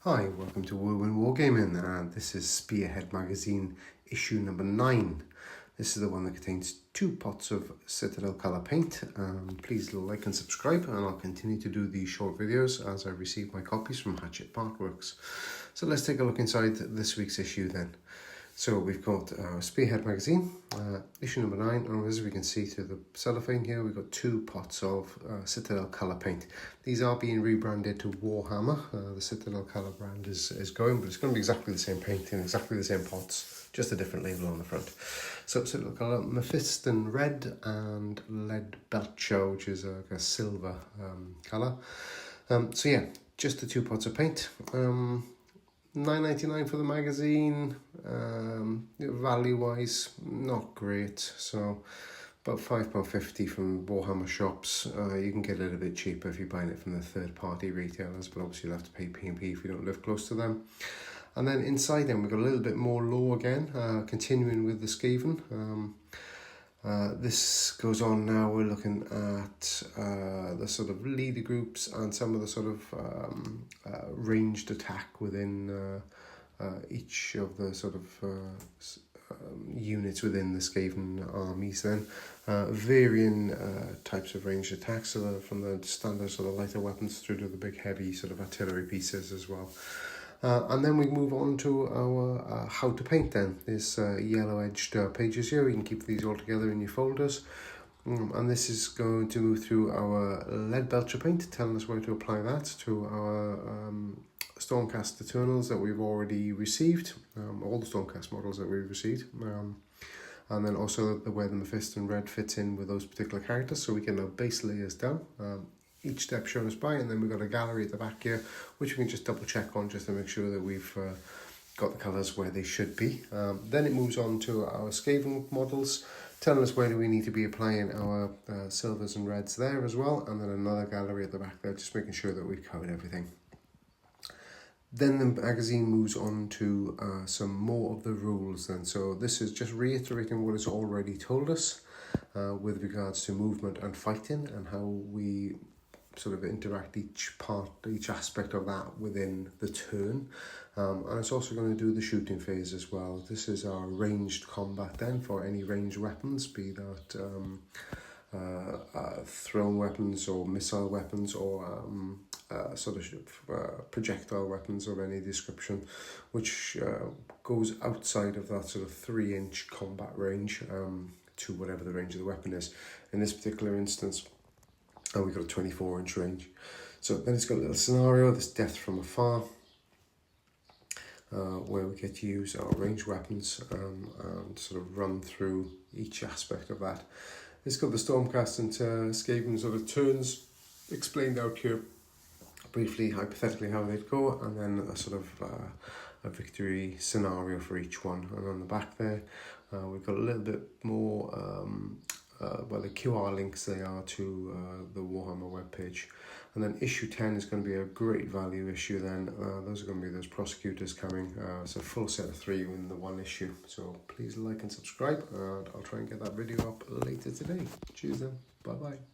Hi, welcome to Whirlwind Wargaming, and this is Spearhead magazine issue number 9. This is the one that contains 2 pots of Citadel colour paint. Please like and subscribe, and I'll continue to do these short videos as I receive my copies from Hatchet Partworks. So let's take a look inside this week's issue then. So we've got Spearhead magazine, issue number 9, and as we can see through the cellophane here, we've got 2 pots of Citadel colour paint. These are being rebranded to Warhammer. The Citadel colour brand is going, but it's going to be exactly the same paint in exactly the same pots, just a different label on the front. So Citadel colour, Mephiston red and lead belcher, which is a silver colour. So yeah, just the 2 pots of paint. $9.99 for the magazine. Value wise, not great, so about £5.50 from Warhammer shops. You can get it a little bit cheaper if you're buying it from the third party retailers, but obviously you'll have to pay P&P if you don't live close to them. And then inside them we've got a little bit more lore again, continuing with the Skaven. This goes on now. We're looking at the sort of leader groups and some of the sort of ranged attack within each of the sort of units within the Skaven armies then. Varying types of ranged attacks, so from the standard sort of lighter weapons through to the big heavy sort of artillery pieces as well. And then we move on to our how to paint then. There's yellow edged pages here. You can keep these all together in your folders. And this is going to move through our lead belcher paint, telling us where to apply that to our Stormcast Eternals that we've already received, all the Stormcast models that we've received. And then also where the Mephiston red fits in with those particular characters, so we get our base layers down. Each step shown us by, and then we've got a gallery at the back here, which we can just double check on just to make sure that we've got the colours where they should be. Then it moves on to our Skaven models, telling us where do we need to be applying our silvers and reds there as well, and then another gallery at the back there, just making sure that we've covered everything. Then the magazine moves on to some more of the rules then. So this is just reiterating what it's already told us with regards to movement and fighting, and how we sort of interact each aspect of that within the turn. And it's also going to do the shooting phase as well. This is our ranged combat then for any ranged weapons, be that thrown weapons or missile weapons or sort of projectile weapons of any description, which goes outside of that sort of 3-inch combat range to whatever the range of the weapon is. In this particular instance, we've got a 24-inch range. So then it's got a little scenario, this death from afar, where we get to use our ranged weapons and sort of run through each aspect of that. It's got the Stormcast and Skaven sort of turns explained out here briefly, hypothetically how they'd go, and then a sort of a victory scenario for each one. And on the back there, we've got a little bit more well, the QR links they are to the Warhammer webpage. And then issue 10 is going to be a great value issue then. Those are going to be those prosecutors coming. It's a full set of 3 in the 1 issue. So please like and subscribe, and I'll try and get that video up later today. Cheers then. Bye bye.